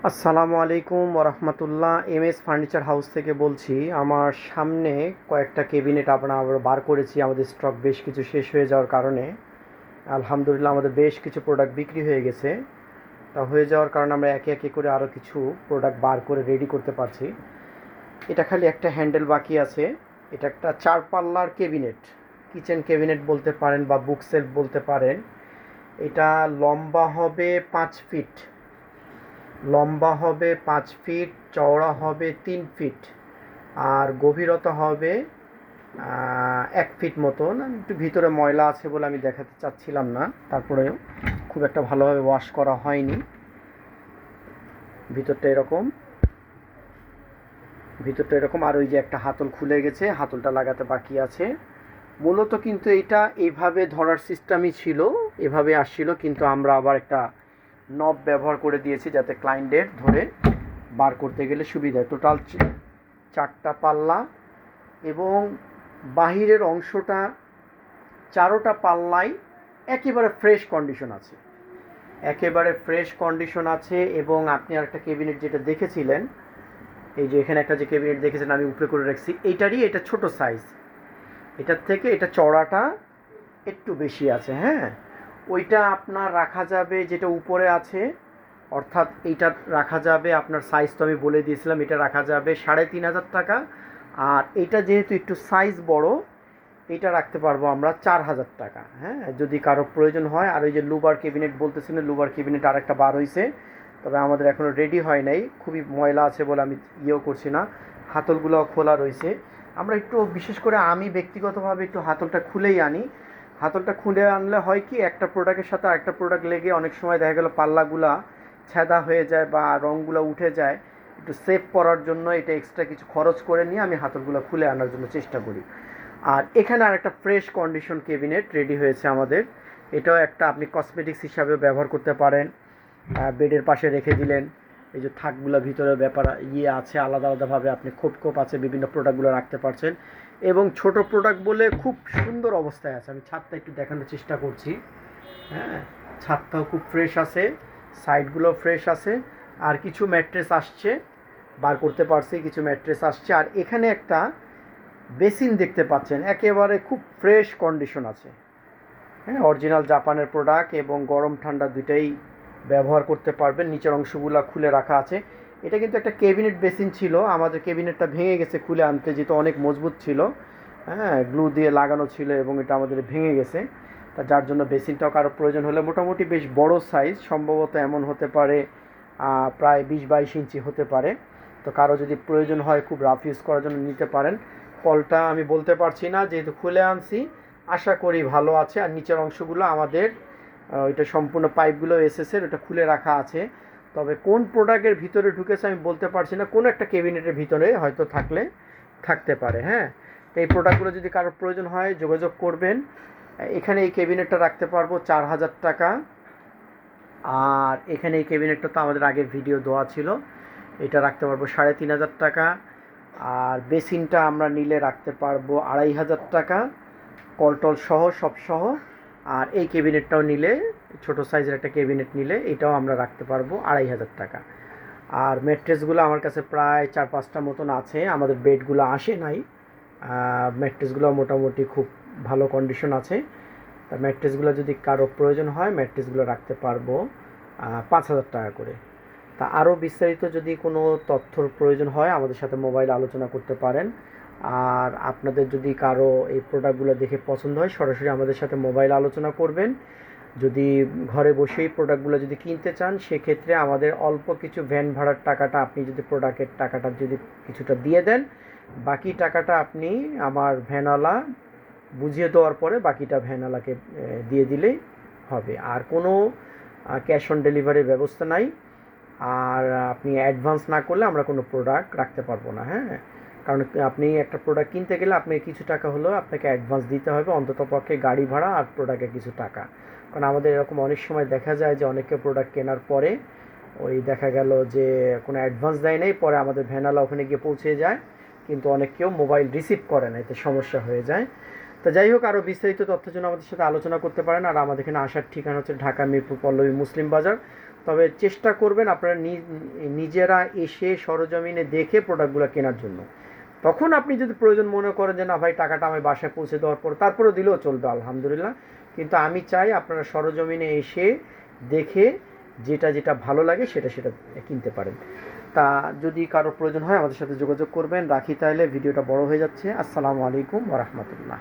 আসসালামু আলাইকুম ওরহমতুল্লাহ। এমএস ফার্নিচার হাউস থেকে বলছি। আমার সামনে কয়েকটা কেবিনেট আমরা আবার বার করেছি, আমাদের স্টক বেশ কিছু শেষ হয়ে যাওয়ার কারণে। আলহামদুলিল্লাহ আমাদের বেশ কিছু প্রোডাক্ট বিক্রি হয়ে গেছে। তা হয়ে যাওয়ার কারণে আমরা একে একে করে আরও কিছু প্রোডাক্ট বার করে রেডি করতে পারছি। এটা খালি একটা হ্যান্ডেল বাকি আছে। এটা একটা চার পাল্লার কেবিনেট, কিচেন কেবিনেট বলতে পারেন বা বুক সেলফ বলতে পারেন। এটা লম্বা হবে 5 ফিট, চওড়া হবে 3 ফিট, আর গভীরতা হবে 1 ফিট মতন। একটু ভিতরে ময়লা আছে বলে আমি দেখাতে চাচ্ছিলাম না, তারপরেও খুব একটা ভালোভাবে ওয়াশ করা হয়নি। ভিতরটা এরকম আর ওই যে একটা হাতল খুলে গেছে, হাতলটা লাগাতে বাকি আছে। মূলত কিন্তু এটা এইভাবে ধরার সিস্টেমই ছিল, এভাবে আসছিল, কিন্তু আমরা আবার একটা নব ব্যবহার করে দিয়েছি যাতে ক্লায়েন্টের ধরে বার করতে গেলে সুবিধা হয়। টোটাল 4টা পাল্লা এবং বাহিরের অংশটা 4টা পাল্লাই একেবারে ফ্রেশ কন্ডিশন আছে। এবং আপনি আরেকটা ক্যাবিনেট যেটা দেখেছিলেন, এই যে এখানে একটা যে ক্যাবিনেট দেখেছেন আমি উপরে করে রাখছি, এটা ছোট সাইজ, এটার থেকে এটা চওড়াটা একটু বেশি আছে। হ্যাঁ, ওইটা আপনার রাখা যাবে, যেটা উপরে আছে অর্থাৎ এইটা রাখা যাবে, আপনার সাইজ তো আমি বলে দিয়েছিলাম, এটা রাখা যাবে 3,500 টাকা। আর এটা যেহেতু একটু সাইজ বড়, এটা রাখতে পারবো আমরা 4,000 টাকা। হ্যাঁ, যদি কারো প্রয়োজন হয়। আর ওই যে লুবার ক্যাবিনেট বলতেছিলেন, লুবার ক্যাবিনেট আর একটা বার হয়েছে, তবে আমাদের এখনও রেডি হয় নাই, খুবই ময়লা আছে বলে আমি ইয়েও করছি না। হাতলগুলোও খোলা রয়েছে। আমরা একটু বিশেষ করে আমি ব্যক্তিগতভাবে একটু হাতলটা খুলেই আনি। হাতলটা খুলে আনলে হয় কি, একটা প্রোডাক্টের সাথে আরেকটা প্রোডাক্ট লেগে অনেক সময় দেখা গেল পাল্লাগুলা ছেঁদা হয়ে যায় বা রঙগুলো উঠে যায়। একটু সেভ করার জন্য এটা এক্সট্রা কিছু খরচ করে নিয়ে আমি হাতলগুলো খুলে আনার জন্য চেষ্টা করি। আর এখানে আর একটা ফ্রেশ কন্ডিশন কেবিনেট রেডি হয়েছে আমাদের। এটাও একটা আপনি কসমেটিক্স হিসাবে ব্যবহার করতে পারেন। বেডের পাশে রেখে দিলেন, এই যে থাকগুলো ভিতরে ব্যাপার আছে, আলাদা আলাদাভাবে আপনি খোপ আছে, বিভিন্ন প্রোডাক্টগুলো রাখতে পারছেন। এবং ছোট প্রোডাক্ট বলে খুব সুন্দর অবস্থায় আছে। আমি ছাদটা একটু দেখানোর চেষ্টা করছি। হ্যাঁ, ছাদটাও খুব ফ্রেশ আছে, সাইডগুলো ফ্রেশ আছে। আর কিছু ম্যাট্রেস আসছে, বার করতে পারছি, কিছু ম্যাট্রেস আসছে। আর এখানে একটা বেসিন দেখতে পাচ্ছেন, একেবারে খুব ফ্রেশ কন্ডিশন আছে। হ্যাঁ, অরিজিনাল জাপানের প্রোডাক্ট এবং গরম ঠান্ডা দুইটাই ব্যবহার করতে পারবেন। নিচের অংশগুলো খুলে রাখা আছে। এটা কিন্তু একটা ক্যাবিনেট বেসিন ছিল, আমাদের ক্যাবিনেটটা ভেঙে গেছে খুলে আনতে, যেহেতু অনেক মজবুত ছিল। হ্যাঁ, গ্লু দিয়ে লাগানো ছিল এবং এটা আমাদের ভেঙে গেছে। তা যার জন্য বেসিনটাও কারো প্রয়োজন হলে, মোটামুটি বেশ বড় সাইজ, সম্ভবত এমন হতে পারে প্রায় 20-22 ইঞ্চি হতে পারে। তো কারো যদি প্রয়োজন হয় খুব রাফ ইউজ করার জন্য নিতে পারেন। কলটা আমি বলতে পারছি না, যেহেতু খুলে আনছি, আশা করি ভালো আছে। আর নিচের অংশগুলো আমাদের ওইটা সম্পূর্ণ পাইপগুলো এসএসের, ওটা খুলে রাখা আছে। তবে কোন প্রোডাক্টের ভিতরে ঢুকেছে আমি বলতে পারছি না, কোনো একটা ক্যাবিনেটের ভিতরে হয়তো থাকতে পারে। হ্যাঁ, তো এই প্রোডাক্টগুলো যদি কারোর প্রয়োজন হয় যোগাযোগ করবেন। এখানে এই ক্যাবিনেটটা রাখতে পারবো 4,000 টাকা। আর এখানে এই ক্যাবিনেটটা তো আমাদের আগের ভিডিও দেওয়া ছিল, এটা রাখতে পারবো 3,500 টাকা। আর বেসিনটা আমরা নিলে রাখতে পারবো 2,500 টাকা, কলটল সহ সব সহ। আর এই ক্যাবিনেটটাও নিলে, ছোট সাইজের একটা ক্যাবিনেট নিলে, এটাও আমরা রাখতে পারবো 2,500 টাকা। আর ম্যাট্রেসগুলো আমার কাছে প্রায় 4-5টা মতন আছে, আমাদের বেডগুলো আসে নাই। ম্যাট্রেসগুলো মোটামুটি খুব ভালো কন্ডিশন আছে। তা ম্যাট্রেসগুলো যদি কারো প্রয়োজন হয়, ম্যাট্রেসগুলো রাখতে পারবো 5,000 টাকা করে। তা আরও বিস্তারিত যদি কোনো তথ্যর প্রয়োজন হয় আমাদের সাথে মোবাইলে আলোচনা করতে পারেন। আর আপনাদের যদি কারো এই প্রোডাক্টগুলো দেখে পছন্দ হয়, সরাসরি আমাদের সাথে মোবাইলে আলোচনা করবেন। যদি ঘরে বসেই প্রোডাক্টগুলো যদি কিনতে চান, সেক্ষেত্রে আমাদের অল্প কিছু ভ্যান ভাড়ার টাকাটা আপনি যদি প্রোডাক্টের টাকাটা যদি কিছুটা দিয়ে দেন, বাকি টাকাটা আপনি আমার ভ্যানওয়ালা বুঝিয়ে দেওয়ার পরে বাকিটা ভ্যানওয়ালাকে দিয়ে দিলেই হবে। আর কোনো ক্যাশ অন ডেলিভারির ব্যবস্থা নাই। আর আপনি অ্যাডভান্স না করলে আমরা কোনো প্রোডাক্ট রাখতে পারবো না। হ্যাঁ, কারণ আপনি একটা প্রোডাক্ট কিনতে গেলে আপনি কিছু টাকা হলেও আপনাকে অ্যাডভান্স দিতে হবে, অন্ততপক্ষে গাড়ি ভাড়া আর প্রোডাক্টের কিছু টাকা। কারণ আমাদের এরকম অনেক সময় দেখা যায় যে অনেকে প্রোডাক্ট কেনার পরে ওই দেখা গেল যে কোনো অ্যাডভান্স দেয় নাই, পরে আমাদের ভ্যানালা ওখানে গিয়ে পৌঁছে যায়, কিন্তু অনেক কেউ মোবাইল রিসিভ করে না, এতে সমস্যা হয়ে যায়। তো যাই হোক, আরও বিস্তারিত তথ্যের জন্য আমাদের সাথে আলোচনা করতে পারেন। আর আমাদের এখানে আসার ঠিকানা হচ্ছে ঢাকা মিরপুর পল্লবী মুসলিম বাজার। তবে চেষ্টা করবেন আপনারা নিজেরা এসে সরজমিনে দেখে প্রোডাক্টগুলো কেনার জন্য। তখন আপনি যদি প্রয়োজন মনে করেন যে না ভাই টাকাটা আমি বাসায় পৌঁছে দেওয়ার পর তারপরেও দিলেও চলবে, আলহামদুলিল্লাহ। কিন্তু আমি চাই আপনারা সরজমিনে এসে দেখে যেটা যেটা ভালো লাগে সেটা সেটা কিনতে পারেন। তা যদি কারো প্রয়োজন হয় আমাদের সাথে যোগাযোগ করবেন। রাখি তাহলে, ভিডিওটা বড় হয়ে যাচ্ছে। আসসালামু আলাইকুম ওয়া রাহমাতুল্লাহ।